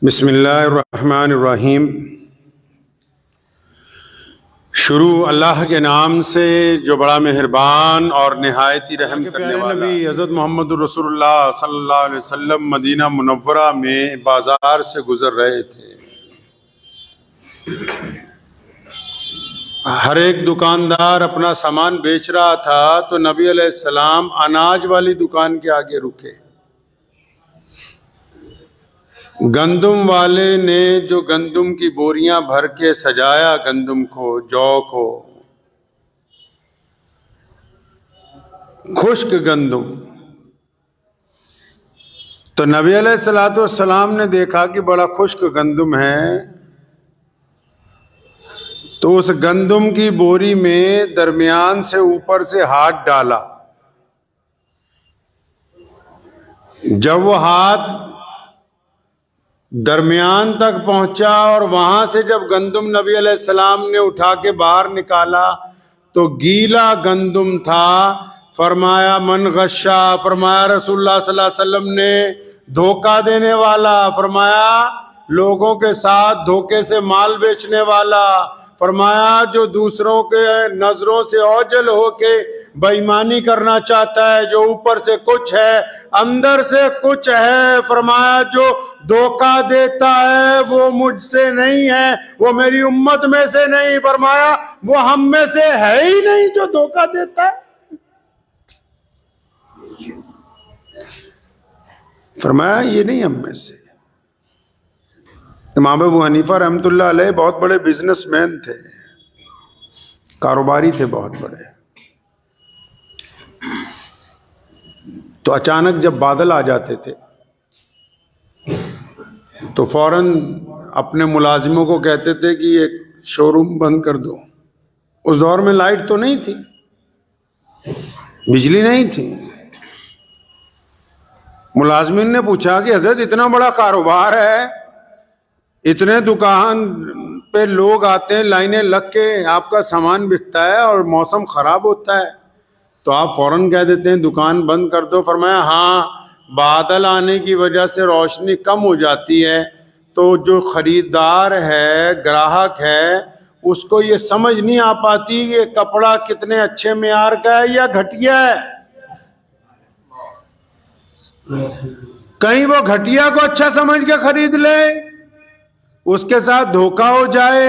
बिस्मिल्लाहिर्रहमानिर्रहीम। शुरू अल्लाह के नाम से जो बड़ा मेहरबान और निहायती रहम करने वाला। नबी हज़रत मोहम्मद रसूलुल्लाह सल्लल्लाहु अलैहि वसल्लम मदीना मुनव्वरा में बाजार से गुजर रहे थे। हर एक दुकानदार अपना सामान बेच रहा था तो नबी अलैहिस्सलाम अनाज वाली दुकान के आगे रुके। गंदुम वाले ने जो गंदुम की बोरियां भर के सजाया, गंदुम को, जौ को, खुश्क गंदुम, तो नबी अलैहिस्सलाम ने देखा कि बड़ा खुश्क गंदुम है, तो उस गंदुम की बोरी में दरमियान से ऊपर से हाथ डाला। जब वो हाथ दरमियान तक पहुंचा और वहां से जब गंदुम नबी अलैहिस्सलाम ने उठा के बाहर निकाला तो गीला गंदुम था। फरमाया मन गश्शा, फरमाया रसूलुल्लाह सल्लल्लाहु अलैहि वसल्लम ने धोखा देने वाला, फरमाया लोगों के साथ धोखे से माल बेचने वाला, फरमाया जो दूसरों के नजरों से ओझल होके बेईमानी करना चाहता है, जो ऊपर से कुछ है अंदर से कुछ है, फरमाया जो धोखा देता है वो मुझसे नहीं है, वो मेरी उम्मत में से नहीं, फरमाया वो हम में से है ही नहीं जो धोखा देता है। फरमाया ये नहीं हम में से। इमाम अबू हनीफा रहमतुल्लाह अलैह बहुत बड़े बिजनेसमैन थे, कारोबारी थे बहुत बड़े। तो अचानक जब बादल आ जाते थे तो फौरन अपने मुलाजिमों को कहते थे कि एक शोरूम बंद कर दो। उस दौर में लाइट तो नहीं थी, बिजली नहीं थी। मुलाजिमिन ने पूछा कि हजरत इतना बड़ा कारोबार है, इतने दुकान पे लोग आते हैं, लाइनें लग के आपका सामान बिकता है और मौसम खराब होता है तो आप फौरन कह देते हैं दुकान बंद कर दो। फरमाया हाँ, बादल आने की वजह से रोशनी कम हो जाती है तो जो खरीदार है, ग्राहक है, उसको ये समझ नहीं आ पाती ये कपड़ा कितने अच्छे मेयार का है या घटिया है। कहीं वो घटिया को अच्छा समझ के खरीद ले, उसके साथ धोखा हो जाए।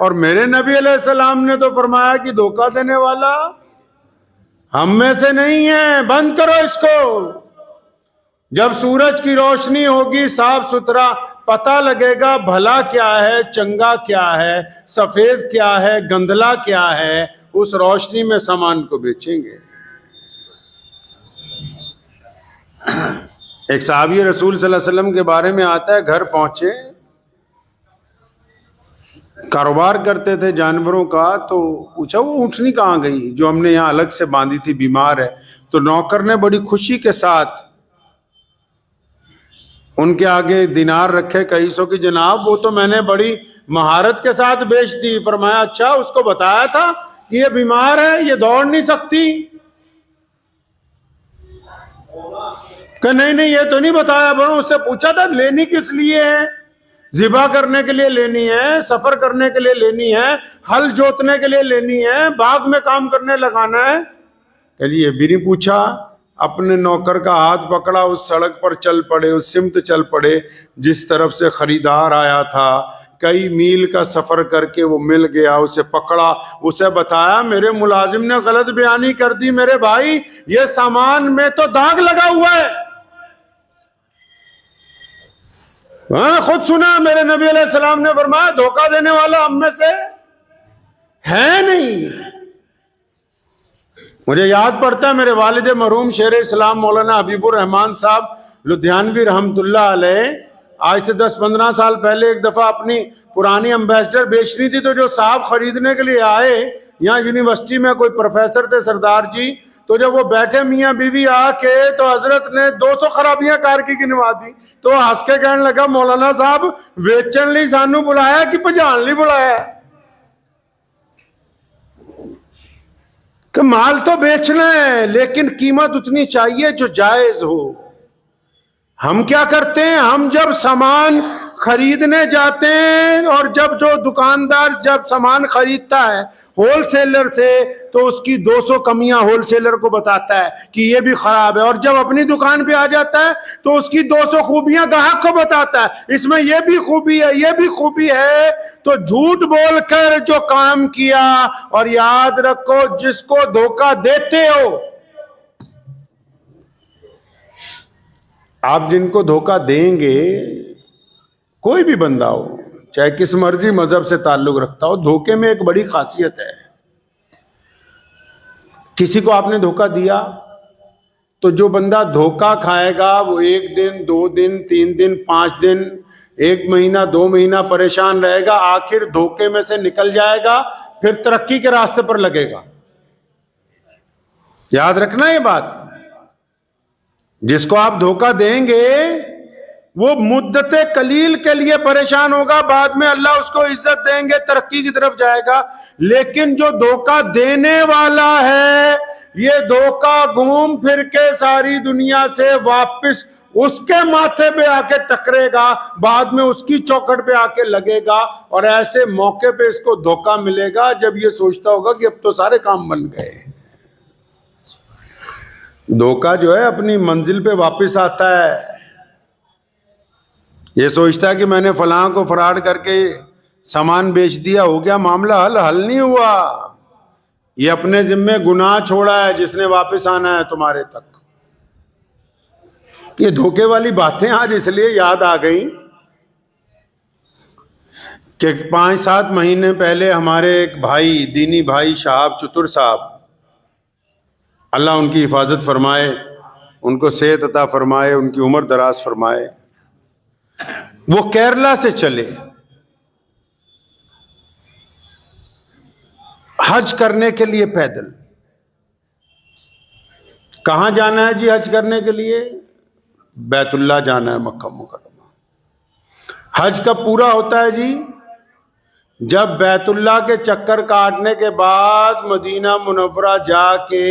और मेरे नबी अलैहिस्सलाम ने तो फरमाया कि धोखा देने वाला हम में से नहीं है, बंद करो इसको। जब सूरज की रोशनी होगी, साफ सुथरा पता लगेगा भला क्या है, चंगा क्या है, सफेद क्या है, गंदला क्या है, उस रोशनी में सामान को बेचेंगे। एक सहाबी रसूल सल्लल्लाहु अलैहि वसल्लम के बारे में आता है, घर पहुंचे, कारोबार करते थे जानवरों का, तो पूछा वो ऊँटनी कहाँ गई जो हमने यहाँ अलग से बांधी थी, बीमार है। तो नौकर ने बड़ी खुशी के साथ उनके आगे दिनार रखे, कई सौ की, जनाब वो तो मैंने बड़ी महारत के साथ बेच दी। फरमाया अच्छा, उसको बताया था कि ये बीमार है, ये दौड़ नहीं सकती? कि नहीं ये तो नहीं बताया। बड़ों उससे पूछा था लेनी किस लिए है? ज़िबा करने के लिए लेनी है, सफर करने के लिए लेनी है, हल जोतने के लिए लेनी है, बाग में काम करने लगाना है? कहिए ये भी नहीं पूछा। अपने नौकर का हाथ पकड़ा, उस सड़क पर चल पड़े, उस सिमत चल पड़े जिस तरफ से खरीदार आया था। कई मील का सफर करके वो मिल गया, उसे पकड़ा, उसे बताया मेरे मुलाजिम ने गलत बयानी कर दी मेरे भाई, ये सामान में तो दाग लगा हुआ है। हाँ, खुद सुना मेरे नबी अलैहिस्सलाम ने फरमाया धोखा देने वाला हम में से है नहीं। मुझे याद पड़ता है मेरे वालिद मरहूम शेर इस्लाम मौलाना हबीबुर रहमान साहब लुधियानवी रहमतुल्लाह अलैह आज से 10-15 साल पहले एक दफा अपनी पुरानी एम्बेसडर बेचनी थी, तो जो साहब खरीदने के लिए आए, यहाँ यूनिवर्सिटी में कोई प्रोफेसर थे सरदार जी, तो जब वो बैठे मियाँ बीवी आके तो हजरत ने 200 खराबियां कार की गिनवा दी। तो हंस के कहने लगा मौलाना साहब बेचन ली सानू बुलाया कि भजान ली बुलाया? कि माल तो बेचना है लेकिन कीमत उतनी चाहिए जो जायज हो। हम क्या करते हैं, हम जब सामान खरीदने जाते हैं और जब जो दुकानदार जब सामान खरीदता है होलसेलर से तो उसकी 200 कमियां होलसेलर को बताता है कि ये भी खराब है, और जब अपनी दुकान पे आ जाता है तो उसकी 200 खूबियां ग्राहक को बताता है, इसमें ये भी खूबी है, ये भी खूबी है। तो झूठ बोलकर जो काम किया, और याद रखो जिसको धोखा देते हो आप, जिनको धोखा देंगे, कोई भी बंदा हो चाहे किस मर्जी मजहब से ताल्लुक रखता हो, धोखे में एक बड़ी खासियत है। किसी को आपने धोखा दिया तो जो बंदा धोखा खाएगा वो 1 दिन 2 दिन 3 दिन 5 दिन 1 महीना 2 महीना परेशान रहेगा, आखिर धोखे में से निकल जाएगा, फिर तरक्की के रास्ते पर लगेगा। याद रखना ये बात, जिसको आप धोखा देंगे वो मुद्दते कलील के लिए परेशान होगा, बाद में अल्लाह उसको इज्जत देंगे, तरक्की की तरफ जाएगा। लेकिन जो धोखा देने वाला है ये धोखा घूम फिर के सारी दुनिया से वापस उसके माथे पे आके टकरेगा, बाद में उसकी चौखट पे आके लगेगा, और ऐसे मौके पे इसको धोखा मिलेगा जब ये सोचता होगा कि अब तो सारे काम बन गए। धोखा जो है अपनी मंजिल पे वापस आता है, ये सोचता है कि मैंने फलां को फराड करके सामान बेच दिया, हो गया मामला हल। हल नहीं हुआ, ये अपने जिम्मे गुनाह छोड़ा है जिसने वापस आना है तुम्हारे तक। ये धोखे वाली बातें आज इसलिए याद आ गई कि 5-7 महीने पहले हमारे एक भाई, दीनी भाई शहाब चतुर साहब, अल्लाह उनकी हिफाजत फरमाए, उनको सेहत अता फरमाए, उनकी उम्र दराज फरमाए, वो केरला से चले हज करने के लिए पैदल। कहां जाना है जी हज करने के लिए? बैतुल्लाह जाना है, मक्का मुकर्रमा। हज कब पूरा होता है जी? जब बैतुल्लाह के चक्कर काटने के बाद मदीना मुनव्वरा जाके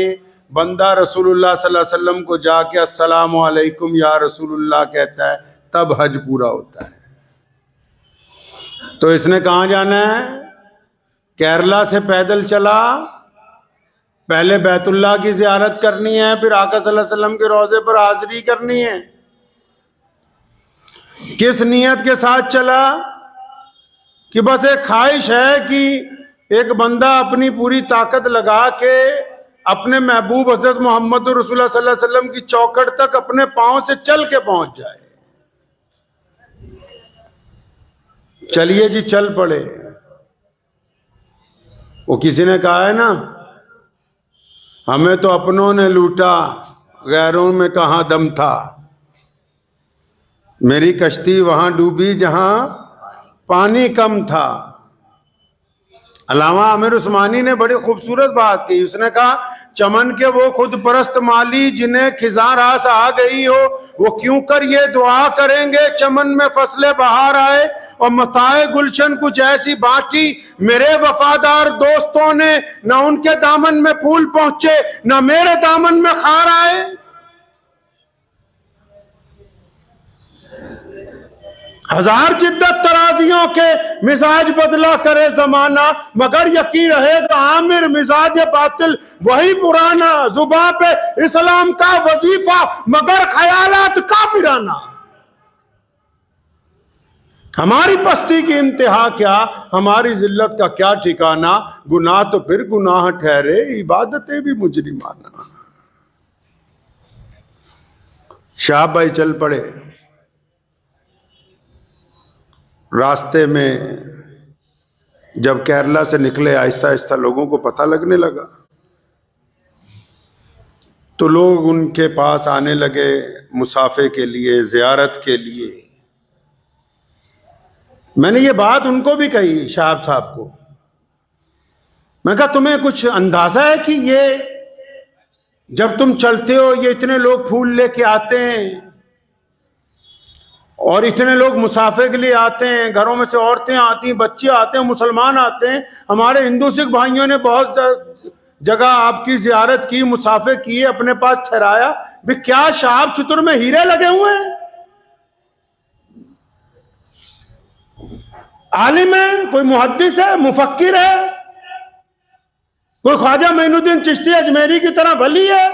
बंदा रसूलुल्लाह सल्लल्लाहु अलैहि वसल्लम को जाके अस्सलामु अलैकुम या रसूलुल्लाह कहता है, तब हज पूरा होता है। तो इसने कहां जाना है? केरला से पैदल चला, पहले बैतुल्लाह की ज़ियारत करनी है, फिर आका सल्लल्लाहु अलैहि वसल्लम के रोज़े पर हाजिरी करनी है। किस नियत के साथ चला? कि बस एक ख्वाहिश है कि एक बंदा अपनी पूरी ताकत लगा के अपने महबूब हज़रत मोहम्मद रसूलुल्लाह सल्लल्लाहु अलैहि वसल्लम की चौखट तक अपने पांव से चल के पहुंच जाए। चलिए जी, चल पड़े। वो किसी ने कहा है ना, हमें तो अपनों ने लूटा, गैरों में कहां दम था। मेरी कश्ती वहां डूबी जहां पानी कम था। अल्लामा आमिर उस्मानी ने बड़ी खूबसूरत बात की। उसने कहा, चमन के वो खुद परस्त माली जिन्हें खिज़ां रास आ गई हो, वो क्यों कर ये दुआ करेंगे चमन में फसले बहार आए, और मताए गुलशन कुछ ऐसी बांटी मेरे वफादार दोस्तों ने, न उनके दामन में फूल पहुंचे न मेरे दामन में खार आए। हजार जिद्दत तराजियों के मिजाज बदला करे जमाना, मगर यकीन रहेगा आमिर मिजाज बातिल वही पुराना। जुबां पे इस्लाम का वजीफा मगर ख्यालात काफिराना। हमारी पस्ती की इंतहा क्या, हमारी जिल्लत का क्या ठिकाना। गुनाह तो फिर गुनाह ठहरे, इबादतें भी मुजरिमाना। शाह भाई चल पड़े। रास्ते में जब केरला से निकले, आहिस्ता आहिस्ता लोगों को पता लगने लगा, तो लोग उनके पास आने लगे मुसाफे के लिए, ज़ियारत के लिए। मैंने ये बात उनको भी कही, शाहब साहब को। मैं कहा, तुम्हें कुछ अंदाजा है कि ये जब तुम चलते हो ये इतने लोग फूल लेके आते हैं और इतने लोग मुसाफे के लिए आते हैं, घरों में से औरतें आती हैं, बच्चे आते हैं, मुसलमान आते हैं। हमारे हिंदू सिख भाइयों ने बहुत जगह आपकी ज़ियारत की, मुसाफे किए, अपने पास ठहराया। भी क्या शहाब चतुर में हीरे लगे हुए हैं? आलिम है, कोई मुहद्दिस है, मुफक्किर है, कोई ख्वाजा मोइनुद्दीन चिश्ती अजमेरी की तरह वली है,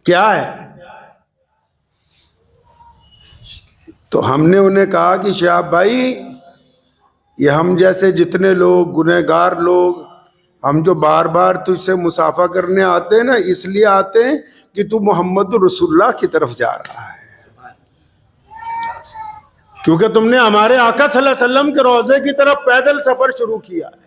क्या है? तो हमने उन्हें कहा कि शहाब भाई, ये हम जैसे जितने लोग गुनहगार लोग, हम जो बार बार तुझसे मुसाफा करने आते हैं ना, इसलिए आते हैं कि तू मोहम्मद रसूलुल्लाह की तरफ जा रहा है, क्योंकि तुमने हमारे आका सल्लल्लाहु अलैहि वसल्लम के रोजे की तरफ पैदल सफर शुरू किया है।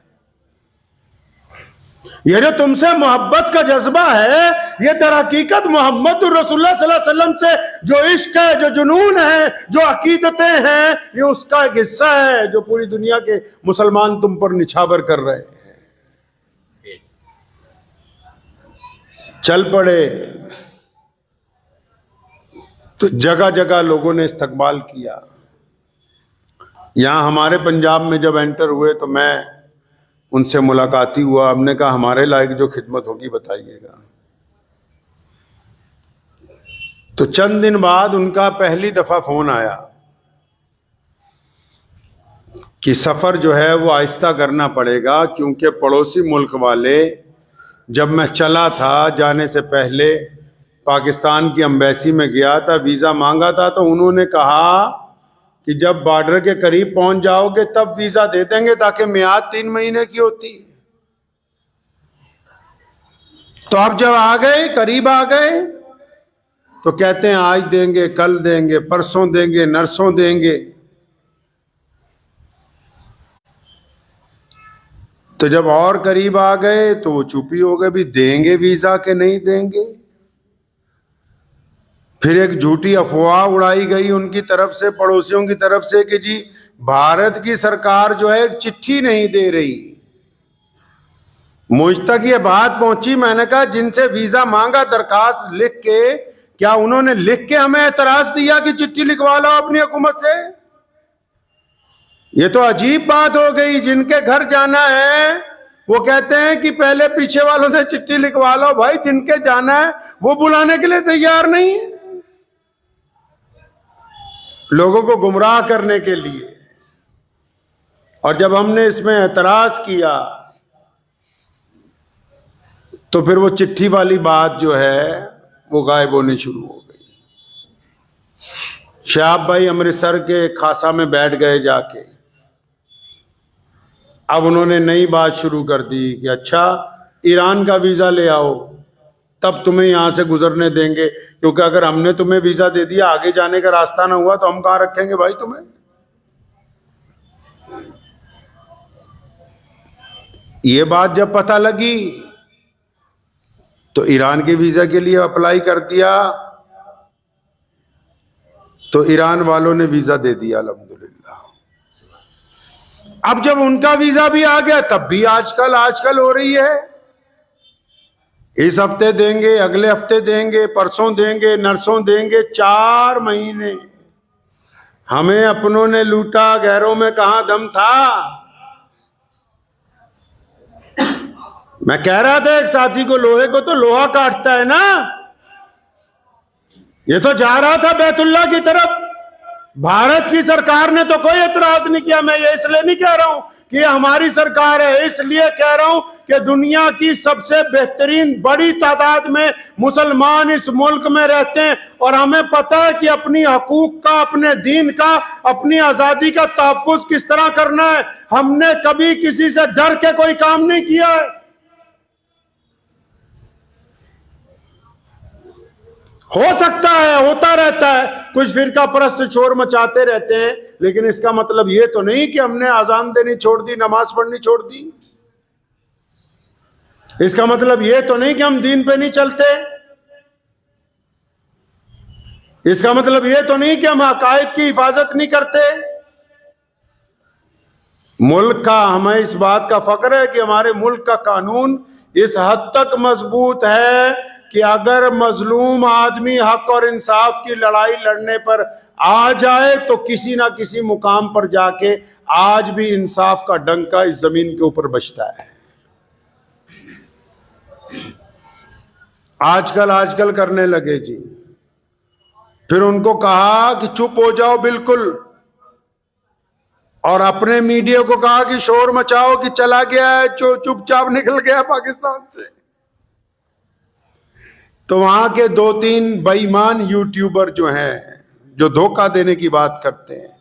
ये जो तुमसे मोहब्बत का जज्बा है, ये दर हकीकत मोहम्मद रसूलुल्लाह सल्लल्लाहु अलैहि वसल्लम से जो इश्क है, जो जुनून है, जो अकीदतें हैं, ये उसका एक हिस्सा है जो पूरी दुनिया के मुसलमान तुम पर निछावर कर रहे हैं। चल पड़े तो जगह जगह लोगों ने इस्तकबाल किया। यहां हमारे पंजाब में जब एंटर हुए तो मैं उनसे मुलाकाती हुआ। हमने कहा हमारे लायक जो खिदमत होगी बताइएगा। तो चंद दिन बाद उनका पहली दफा फोन आया कि सफर जो है वो आहिस्ता करना पड़ेगा, क्योंकि पड़ोसी मुल्क वाले, जब मैं चला था जाने से पहले पाकिस्तान की एम्बेसी में गया था, वीज़ा मांगा था, तो उन्होंने कहा कि जब बॉर्डर के करीब पहुंच जाओगे तब वीज़ा दे देंगे, ताकि मियाद 3 महीने की होती। तो अब जब आ गए, करीब आ गए, तो कहते हैं आज देंगे, कल देंगे, परसों देंगे, नरसों देंगे। तो जब और करीब आ गए तो वो चुपी हो गए, भी देंगे वीज़ा के नहीं देंगे। फिर एक झूठी अफवाह उड़ाई गई उनकी तरफ से, पड़ोसियों की तरफ से, कि जी भारत की सरकार जो है एक चिट्ठी नहीं दे रही। मुझ तक ये बात पहुंची, मैंने कहा जिनसे वीजा मांगा दरखास्त लिख के, क्या उन्होंने लिख के हमें एतराज दिया कि चिट्ठी लिखवा लो अपनी हुकूमत से? ये तो अजीब बात हो गई। जिनके घर जाना है वो कहते हैं कि पहले पीछे वालों से चिट्ठी लिखवा लो। भाई जिनके जाना है वो बुलाने के लिए तैयार नहीं है, लोगों को गुमराह करने के लिए। और जब हमने इसमें एतराज किया तो फिर वो चिट्ठी वाली बात जो है वो गायब होनी शुरू हो गई। शहाब भाई अमृतसर के खासा में बैठ गए जाके। अब उन्होंने नई बात शुरू कर दी कि अच्छा ईरान का वीज़ा ले आओ, तब तुम्हें यहां से गुजरने देंगे, क्योंकि अगर हमने तुम्हें वीज़ा दे दिया, आगे जाने का रास्ता ना हुआ, तो हम कहां रखेंगे भाई तुम्हें। ये बात जब पता लगी तो ईरान के वीज़ा के लिए अप्लाई कर दिया, तो ईरान वालों ने वीज़ा दे दिया अल्हम्दुलिल्लाह। अब जब उनका वीज़ा भी आ गया, तब भी आजकल हो रही है, इस हफ्ते देंगे, अगले हफ्ते देंगे, परसों देंगे, नरसों देंगे। 4 महीने हमें अपनों ने लूटा, गैरों में कहां दम था। मैं कह रहा था एक साथी को, लोहे को तो लोहा काटता है ना। ये तो जा रहा था बैतुल्लाह की तरफ। भारत की सरकार ने तो कोई एतराज नहीं किया। मैं ये इसलिए नहीं कह रहा हूं कि ये हमारी सरकार है, इसलिए कह रहा हूं कि दुनिया की सबसे बेहतरीन बड़ी तादाद में मुसलमान इस मुल्क में रहते हैं, और हमें पता है कि अपनी हकूक का, अपने दीन का, अपनी आजादी का तहफ्फुज किस तरह करना है। हमने कभी किसी से डर के कोई काम नहीं किया है। हो सकता है, होता रहता है, कुछ फिरका परस्त शोर मचाते रहते हैं, लेकिन इसका मतलब ये तो नहीं कि हमने अजान देनी छोड़ दी, नमाज पढ़नी छोड़ दी। इसका मतलब ये तो नहीं कि हम दीन पे नहीं चलते। इसका मतलब ये तो नहीं कि हम अकायद की हिफाजत नहीं करते। मुल्क का, हमें इस बात का फख्र है कि हमारे मुल्क का कानून इस हद तक मजबूत है कि अगर मजलूम आदमी हक और इंसाफ की लड़ाई लड़ने पर आ जाए तो किसी ना किसी मुकाम पर जाके आज भी इंसाफ का डंका इस जमीन के ऊपर बजता है। आजकल करने लगे जी। फिर उनको कहा कि चुप हो जाओ बिल्कुल, और अपने मीडिया को कहा कि शोर मचाओ कि चला गया है, चुपचाप निकल गया पाकिस्तान से। तो वहां के 2-3 बेईमान यूट्यूबर जो हैं, जो धोखा देने की बात करते हैं,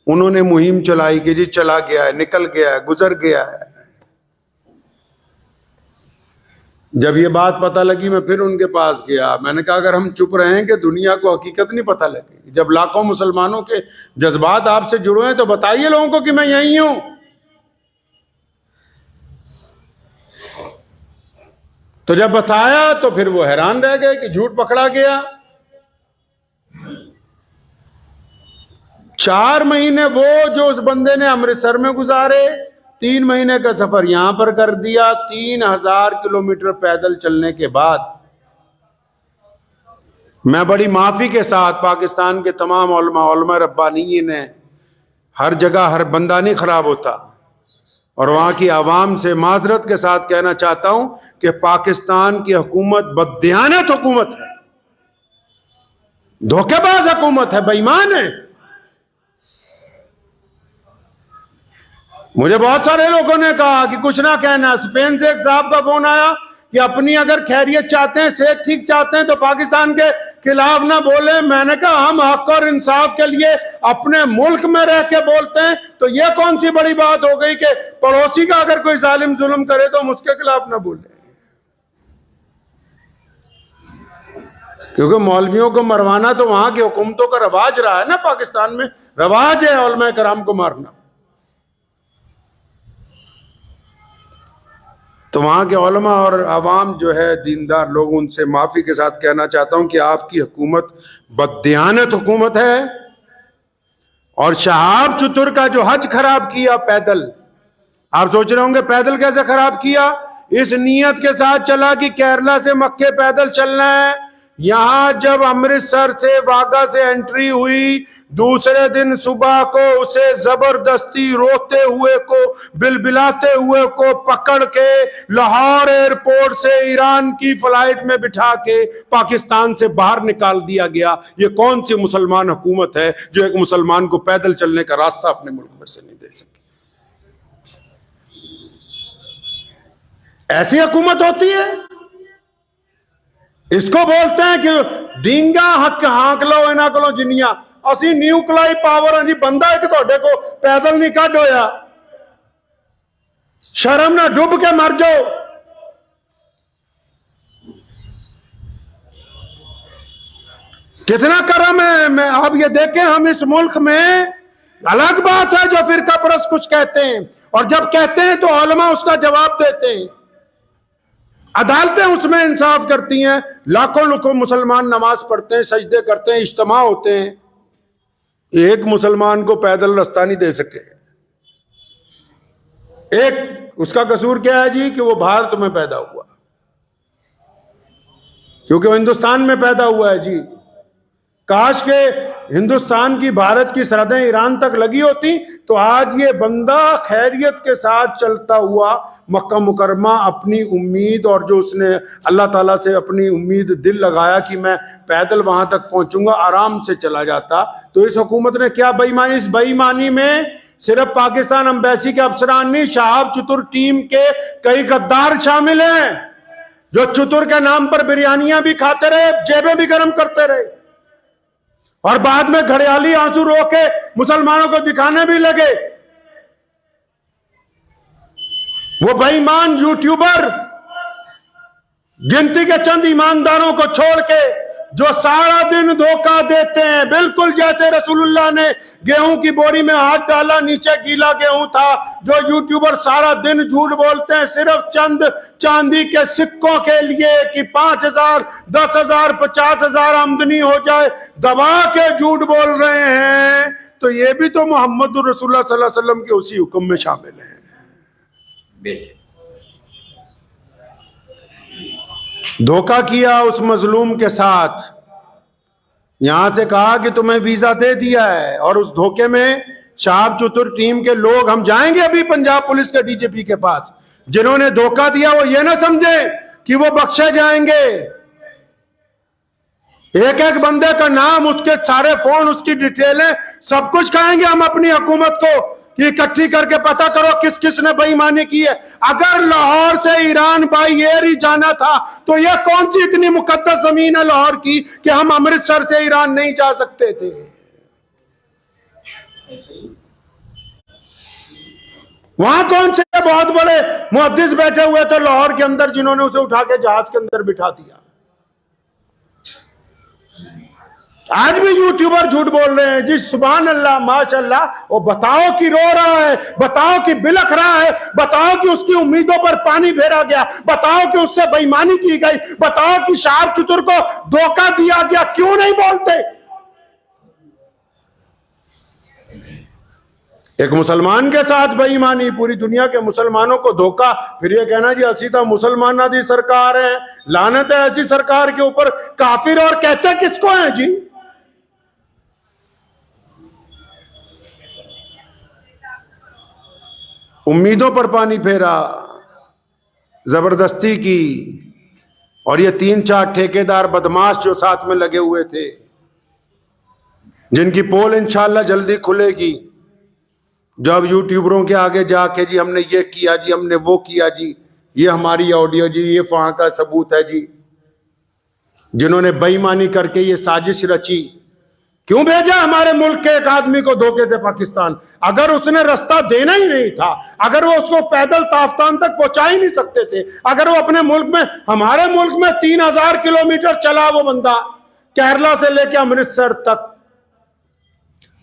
उन्होंने मुहिम चलाई कि जी चला गया है, निकल गया है, गुजर गया है। जब ये बात पता लगी मैं फिर उनके पास गया। मैंने कहा अगर हम चुप रहेंगे दुनिया को हकीकत नहीं पता लगेगी। जब लाखों मुसलमानों के जज्बात आपसे जुड़े हैं तो बताइए लोगों को कि मैं यहीं हूं। तो जब बताया तो फिर वो हैरान रह गए कि झूठ पकड़ा गया। 4 महीने वो जो उस बंदे ने अमृतसर में गुजारे, 3 महीने का सफर यहां पर कर दिया। 3000 किलोमीटर पैदल चलने के बाद मैं बड़ी माफी के साथ पाकिस्तान के तमाम उलमा रब्बानीयीन ने, हर जगह हर बंदा नहीं खराब होता, और वहां की आवाम से माजरत के साथ कहना चाहता हूं कि पाकिस्तान की हुकूमत बददियानत हुकूमत है, धोखेबाज हुकूमत है, बेईमान है। मुझे बहुत सारे लोगों ने कहा कि कुछ ना कहना। स्पेन से एक साहब का फोन आया कि अपनी अगर खैरियत चाहते हैं, सेहत ठीक चाहते हैं तो पाकिस्तान के खिलाफ ना बोले। मैंने कहा हम हक और इंसाफ के लिए अपने मुल्क में रह के बोलते हैं, तो ये कौन सी बड़ी बात हो गई कि पड़ोसी का अगर कोई जालिम जुल्म करे तो हम उसके खिलाफ ना बोले। क्योंकि मौलवियों को मरवाना तो वहां की हुकूमतों का रवाज रहा है ना, पाकिस्तान में रवाज है उलमा कराम को मारना। तो वहां के उलमा और आवाम जो है दीनदार लोग, उनसे माफी के साथ कहना चाहता हूं कि आपकी हुकूमत बददियानत हुकूमत है। और शहाब चतुर का जो हज खराब किया पैदल, आप सोच रहे होंगे पैदल कैसे खराब किया। इस नीयत के साथ चला कि केरला से मक्के पैदल चलना है। यहां जब अमृतसर से वाघा से एंट्री हुई, दूसरे दिन सुबह को उसे जबरदस्ती रोते हुए को, बिलबिलाते हुए को पकड़ के लाहौर एयरपोर्ट से ईरान की फ्लाइट में बिठा के पाकिस्तान से बाहर निकाल दिया गया। ये कौन सी मुसलमान हुकूमत है जो एक मुसलमान को पैदल चलने का रास्ता अपने मुल्क में से नहीं दे सकी। ऐसी हुकूमत होती है, इसको बोलते हैं कि डींगा हक हाँक लो इना को जिन्नियां असी न्यूक्लियर पावर हैं जी। बंदा एक तुहाडे को पैदल नहीं कढ होया, शर्म ना डुब के मर जाओ। कितना करम है। मैं आप ये देखें, हम इस मुल्क में, अलग बात है जो फिरका परस्त कुछ कहते हैं, और जब कहते हैं तो उलमा उसका जवाब देते हैं, अदालतें उसमें इंसाफ करती हैं। लाखों मुसलमान नमाज पढ़ते हैं, सजदे करते हैं, इज्तिमा होते हैं, एक मुसलमान को पैदल रास्ता नहीं दे सके। एक उसका कसूर क्या है जी कि वो भारत में पैदा हुआ, क्योंकि वो हिंदुस्तान में पैदा हुआ है जी। काश के हिंदुस्तान की भारत की सरहदें ईरान तक लगी होती तो आज ये बंदा खैरियत के साथ चलता हुआ मक्का मुकरमा अपनी उम्मीद, और जो उसने अल्लाह ताला से अपनी उम्मीद दिल लगाया कि मैं पैदल वहां तक पहुंचूंगा, आराम से चला जाता। तो इस हुकूमत ने क्या बेईमानी, इस बेईमानी में सिर्फ पाकिस्तान एम्बेसी के अफसरान नहीं, शहाब चतुर टीम के कई गद्दार शामिल हैं, जो चतुर के नाम पर बिरयानियां भी खाते रहे, जेबें भी गर्म करते रहे, और बाद में घड़ियाली आंसू रो के मुसलमानों को दिखाने भी लगे। वो बेईमान यूट्यूबर गिनती के चंद ईमानदारों को छोड़ के जो सारा दिन धोखा देते हैं, बिल्कुल जैसे रसूलुल्लाह ने गेहूं की बोरी में हाथ डाला, नीचे गीला गेहूं था। जो यूट्यूबर सारा दिन झूठ बोलते हैं सिर्फ चंद चांदी के सिक्कों के लिए कि 5000, 10,000, 50,000 आमदनी हो जाए, दबा के झूठ बोल रहे हैं, तो ये भी तो मोहम्मद रसूलुल्लाह सल्लल्लाहु अलैहि वसल्लम के उसी हुक्म में शामिल है। धोखा किया उस मजलूम के साथ, यहां से कहा कि तुम्हें वीजा दे दिया है, और उस धोखे में शहाब चतुर टीम के लोग, हम जाएंगे अभी पंजाब पुलिस के डीजीपी के पास, जिन्होंने धोखा दिया वो ये ना समझे कि वो बख्शे जाएंगे। एक एक बंदे का नाम, उसके सारे फोन, उसकी डिटेलें, सब कुछ कहेंगे हम अपनी हुकूमत को कि इकट्ठी करके पता करो किस किस ने बेईमानी की है। अगर लाहौर से ईरान बाई एयर ही जाना था तो यह कौन सी इतनी मुकद्दस जमीन है लाहौर की कि हम अमृतसर से ईरान नहीं जा सकते थे। वहां कौन से बहुत बड़े मुहद्दिस बैठे हुए थे लाहौर के अंदर जिन्होंने उसे उठा के जहाज के अंदर बिठा दिया। आज भी यूट्यूबर झूठ बोल रहे हैं जी, सुभान अल्लाह माशाअल्लाह। वो बताओ कि रो रहा है, बताओ कि बिलख रहा है, बताओ कि उसकी उम्मीदों पर पानी फेरा गया, बताओ कि उससे बेईमानी की गई, बताओ कि शाह चतुर को धोखा दिया गया। क्यों नहीं बोलते? एक मुसलमान के साथ बेईमानी, पूरी दुनिया के मुसलमानों को धोखा, फिर ये कहना जी असी तो मुसलमान दी सरकार है। लानत है ऐसी सरकार के ऊपर। काफिर और कहते किसको है जी? उम्मीदों पर पानी फेरा, जबरदस्ती की। और ये 3-4 ठेकेदार बदमाश जो साथ में लगे हुए थे, जिनकी पोल इंशाल्लाह जल्दी खुलेगी, जब यूट्यूबरों के आगे जाके जी हमने ये किया जी, हमने वो किया जी, ये हमारी ऑडियो जी, ये वहां का सबूत है जी, जिन्होंने बेईमानी करके ये साजिश रची। क्यों भेजा हमारे मुल्क के एक आदमी को धोखे से पाकिस्तान? अगर उसने रास्ता देना ही नहीं था, अगर वो उसको पैदल ताफ्तान तक पहुंचा ही नहीं सकते थे, अगर वो अपने मुल्क में, हमारे मुल्क में 3000 किलोमीटर चला वो बंदा, केरला से लेकर अमृतसर तक,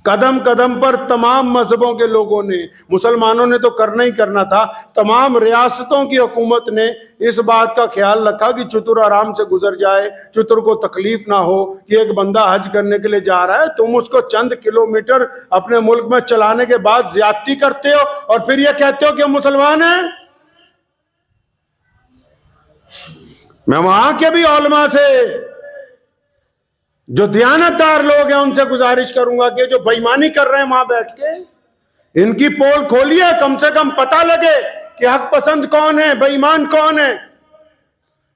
कदम कदम पर तमाम मजहबों के लोगों ने, मुसलमानों ने तो करना ही करना था, तमाम रियासतों की हुकूमत ने इस बात का ख्याल रखा कि चतुर आराम से गुजर जाए, चतुर को तकलीफ ना हो कि एक बंदा हज करने के लिए जा रहा है, तुम उसको चंद किलोमीटर अपने मुल्क में चलाने के बाद ज्यादती करते हो और फिर यह कहते हो कि हम मुसलमान हैं। मैं वहां के भी उलमा से, जो दयानतदार लोग हैं, उनसे गुजारिश करूंगा कि जो बेईमानी कर रहे हैं वहां बैठ के, इनकी पोल खोलिए, कम से कम पता लगे कि हक पसंद कौन है, बेईमान कौन है।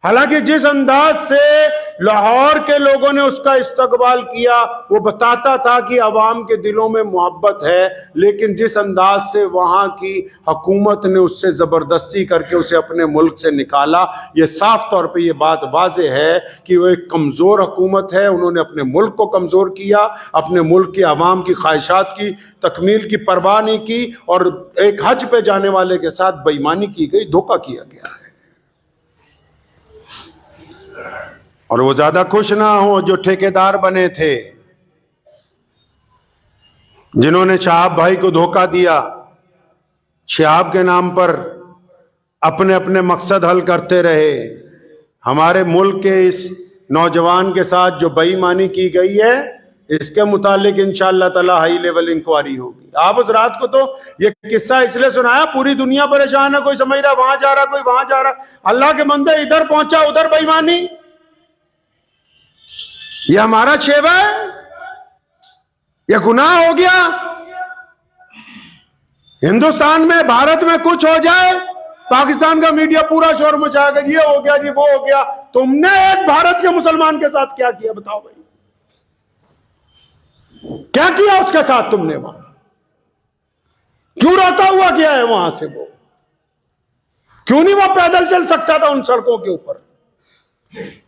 हालांकि जिस अंदाज से लाहौर के लोगों ने उसका इस्तकबाल किया वो बताता था कि अवाम के दिलों में मोहब्बत है, लेकिन जिस अंदाज से वहां की हुकूमत ने उससे जबरदस्ती करके उसे अपने मुल्क से निकाला, ये साफ तौर पे ये बात वाज़ेह है कि वो एक कमज़ोर हुकूमत है। उन्होंने अपने मुल्क को कमज़ोर किया, अपने मुल्क की अवाम की ख्वाहिशात की तकमील की परवाह नहीं की, और एक हज पे जाने वाले के साथ बेईमानी की गई, धोखा किया गया है। और वो ज्यादा खुश ना हो जो ठेकेदार बने थे, जिन्होंने शहाब भाई को धोखा दिया, शहाब के नाम पर अपने अपने मकसद हल करते रहे। हमारे मुल्क के इस नौजवान के साथ जो बेईमानी की गई है, इसके मुतालिक इंशाअल्लाह ताला हाई लेवल इंक्वायरी होगी। आप उस रात को तो ये किस्सा इसलिए सुनाया, पूरी दुनिया परेशान है, कोई समझ रहा वहां जा रहा, कोई वहां जा रहा। अल्लाह के बंदे, इधर पहुंचा उधर बेईमानी, ये हमारा शेवा है, ये गुनाह हो गया। हिंदुस्तान में, भारत में कुछ हो जाए, पाकिस्तान का मीडिया पूरा शोर मचाएगा, ये हो गया जी, वो हो गया। तुमने एक भारत के मुसलमान के साथ क्या किया बताओ भाई? क्या किया उसके साथ तुमने? वहां क्यों रोता हुआ गया है वहां से? वो क्यों नहीं वो पैदल चल सकता था उन सड़कों के ऊपर?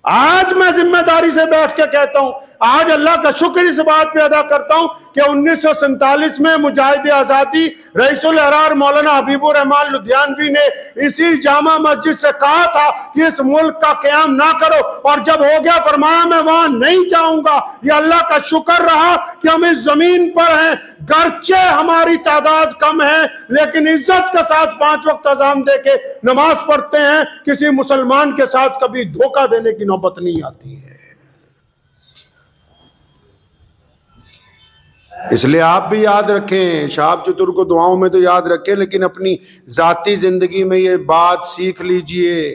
आज मैं जिम्मेदारी से बैठ के कहता हूं, आज अल्लाह का शुक्र इस बात पे अदा करता हूं कि 1947 में मुजाहिद आजादी रईसुल अहरार मौलाना हबीबुर रहमान लुधियानवी ने इसी जामा मस्जिद से कहा था कि इस मुल्क का क़याम ना करो, और जब हो गया फरमाया मैं वहां नहीं जाऊंगा। ये अल्लाह का शुक्र रहा कि हम इस जमीन पर हैं, गर्चे हमारी तादाद कम है, लेकिन इज्जत के साथ 5 वक्त अज़ान दे के नमाज पढ़ते हैं। किसी मुसलमान के साथ कभी धोखा देने की नौबत नहीं आती है। इसलिए आप भी याद रखें, शहाब चतुर को दुआओं में तो याद रखें, लेकिन अपनी जाती जिंदगी में ये बात सीख लीजिए,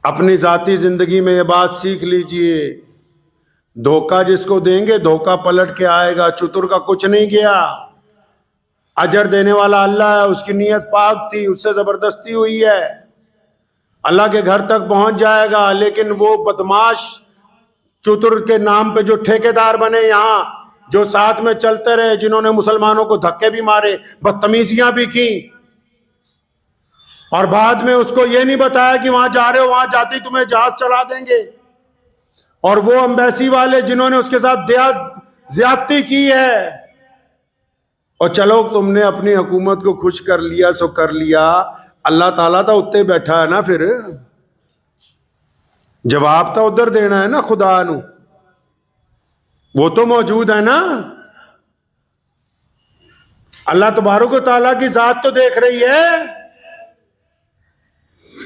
अपनी जाती जिंदगी में ये बात सीख लीजिए। धोखा जिसको देंगे धोखा पलट के आएगा। चतुर का कुछ नहीं गया, अजर देने वाला अल्लाह है, उसकी नीयत पाक थी, उससे जबरदस्ती हुई है, अल्लाह के घर तक पहुंच जाएगा। लेकिन वो बदमाश चतुर के नाम पे जो ठेकेदार बने, यहाँ जो साथ में चलते रहे, जिन्होंने मुसलमानों को धक्के भी मारे, बदतमीजियां भी की, और बाद में उसको ये नहीं बताया कि वहां जा रहे हो, वहां जाती तुम्हें जहाज चढ़ा देंगे। और वो एम्बेसी वाले जिन्होंने उसके साथ ज्यादती की है, और चलो तुमने अपनी हुकूमत को खुश कर लिया सो कर लिया, अल्लाह ताला तो उत्ते बैठा है ना, फिर जवाब तो उधर देना है ना, खुदा नू, वो तो मौजूद है ना। अल्लाह तबारक व तआला की जात तो देख रही है।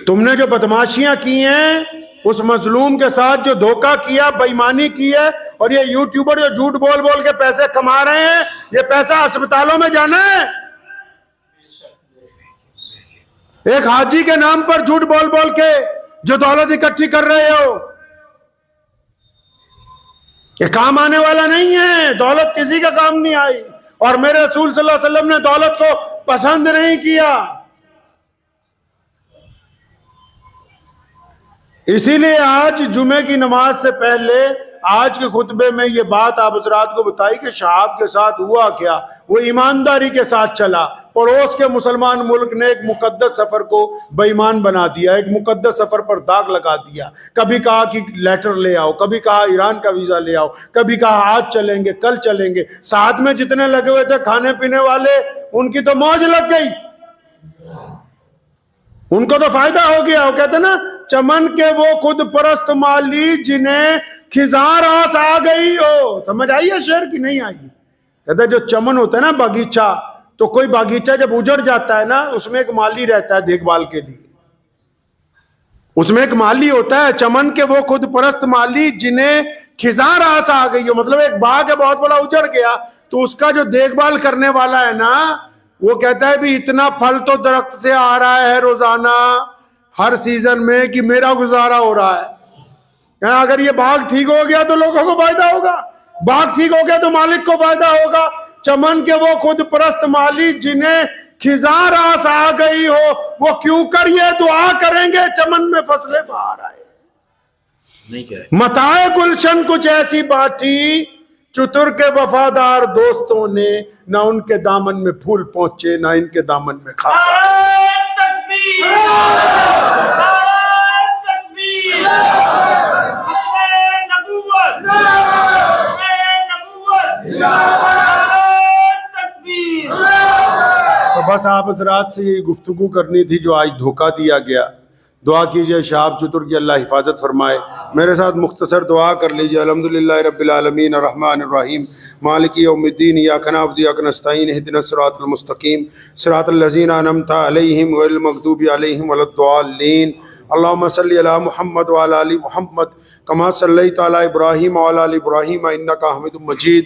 तुमने जो बदमाशियां की हैं, उस मजलूम के साथ जो धोखा किया, बेईमानी की है, और ये यूट्यूबर जो झूठ बोल बोल के पैसे कमा रहे हैं, ये पैसा अस्पतालों में जाना है। एक हाजी के नाम पर झूठ बोल बोल के जो दौलत इकट्ठी कर रहे हो, ये काम आने वाला नहीं है। दौलत किसी का काम नहीं आई, और मेरे रसूल सल्लल्लाहु अलैहि वसल्लम ने दौलत को पसंद नहीं किया। इसीलिए आज जुमे की नमाज से पहले आज के खुतबे में ये बात आप हज़रात को बताई कि शहाब के साथ हुआ क्या। वो ईमानदारी के साथ चला। पड़ोस के मुसलमान मुल्क ने एक मुकद्दस सफर को बेईमान बना दिया, एक मुकद्दस सफर पर दाग लगा दिया। कभी कहा कि लेटर ले आओ, कभी कहा ईरान का वीजा ले आओ, कभी कहा आज चलेंगे कल चलेंगे। साथ में जितने लगे हुए थे खाने पीने वाले, उनकी तो मौज लग गई, उनको तो फायदा हो गया। वो कहते ना, चमन के वो खुद परस्त माली जिन्हें खिजार आस आ गई हो। समझ आई है शेर की नहीं आई? कहते जो चमन होता है ना बागीचा, तो कोई बागीचा जब उजड़ जाता है ना, उसमें एक माली रहता है देखभाल के लिए, उसमें एक माली होता है। चमन के वो खुद परस्त माली जिन्हें खिजार आस आ गई हो, मतलब एक बाग है बहुत बड़ा, उजड़ गया, तो उसका जो देखभाल करने वाला है ना, वो कहता है भी इतना फल तो दरख्त से आ रहा है रोजाना हर सीजन में कि मेरा गुजारा हो रहा है। अगर ये बाग ठीक हो गया तो लोगों को फायदा होगा, बाग ठीक हो गया तो मालिक को फायदा होगा। चमन के वो खुद परस्त माली जिन्हें खिजार आस आ गई हो, वो क्यों कर ये दुआ करेंगे चमन में फसलें बाहर आए। मताए गुलशन कुछ ऐसी बाटी, चतुर के वफादार दोस्तों ने ना उनके दामन में फूल पहुंचे ना इनके दामन में खा। तो बस आप हज़रात से यही गुफ्तगू करनी थी जो आज धोखा दिया गया। दुआ कीजिए शहाब चतुर की अल्लाह हिफाजत फरमाए। मेरे साथ मुख्तसर दुआ कर लीजिए। अल्हम्दुलिल्लाह रब्बिल आलमीन अर्रहमानिर रहीम मालिकी यौमिद्दीन इय्याका नअबुदु व इय्याका नस्तईन इहदिनस सिरातल मुस्तकीम सिरातल लज़ीना अनअमता अलैहिम गैरिल मग़दूबि अलैहिम वलद्दाल्लीन। अल्लाहुम्मा सल्लि अला मुहम्मद व अला आलि मुहम्मद कमा सल्लैता अला इब्राहीम व अला आलि इब्राहीम इन्नका हमीदुम मजीद।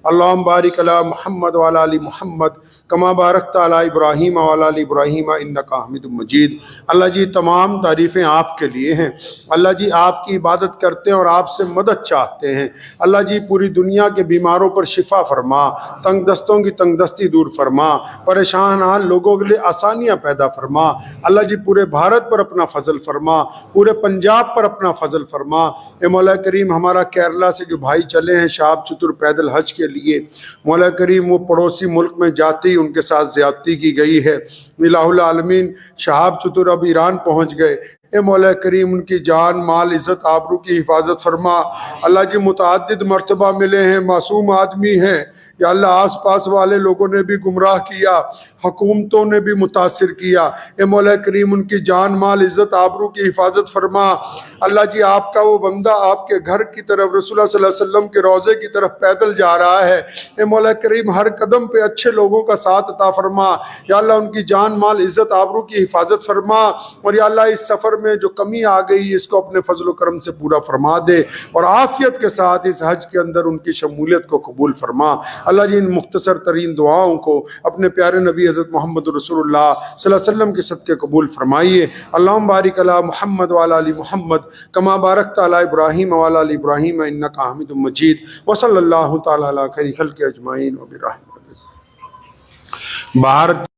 अल्लाहुम्मा बारिक अला मुहम्मद व अला आलि मुहम्मद कमा बारकता अला इब्राहीम व अला आलि इब्राहीम इन्नका हमीदुम मजीद। अल्लाह जी तमाम तारीफ़ें आपके लिए हैं। अल्लाह जी आपकी इबादत करते हैं और आपसे मदद चाहते हैं। अल्लाह जी पूरी दुनिया के बीमारों पर शिफा फरमा, तंग दस्तों की तंग दस्ती दूर फरमा, परेशान हाल लोगों के लिए आसानियाँ पैदा फरमा। अल्लाह जी पूरे भारत पर अपना फजल फरमा, पूरे पंजाब पर अपना फजल फरमा। ए मौला करीम हमारा केरला से जो भाई चले हैं शहाब चतुर पैदल हज के लिए, मौला करीम वो पड़ोसी मुल्क में जाते ही उनके साथ ज़्यादती की गई है। इलाहुल आलमीन शहाब चतुर अब ईरान पहुँच गए। ए मौला करीम उनकी जान माल इज़्ज़त आबरू की हिफाजत फरमा। अल्लाह जी मुतअद्दिद मर्तबा मिले हैं, मासूम आदमी हैं या अल्लाह आस पास वाले लोगों ने भी गुमराह किया, हुकूमतों ने भी मुतासिर किया। ए मौला करीम उनकी जान माल इज़्ज़त आबरू की हिफाजत फरमा। अल्लाह जी आपका वो बंदा आपके घर की तरफ रसूलुल्लाह सल्लल्लाहु अलैहि वसल्लम के रोज़े की तरफ पैदल जा रहा है। ए मौला करीम हर कदम पे अच्छे लोगों का साथ अता फरमा। या अल्लाह उनकी जान माल इज़्ज़त आबरू की हिफाजत फरमा। और या अल्लाह इस सफ़र में जो कमी आ गई इसको अपने फजल करम से पूरा फरमा दे और आफियत के साथ इस हज के अंदर उनकी शमूलियत को कबूल फरमा। अल्लाह जी इन मुख्तसर तरीन दुआओं को अपने प्यारे नबी हज़रत मोहम्मद रसूलुल्लाह सल्लल्लाहु अलैहि वसल्लम के सदक़े कबूल फरमाइए। अल्लाहुम्मा बारिक अला मुहम्मद व अला आलि मुहम्मद कमा बारकता अला इब्राहीम व अला आलि इब्राहीम इन्नका हमीदुम मजीद। व सल्लल्लाहु तआला अला खैरि खल्क़ि अजमाइन व बिरहमतिहि। बाहर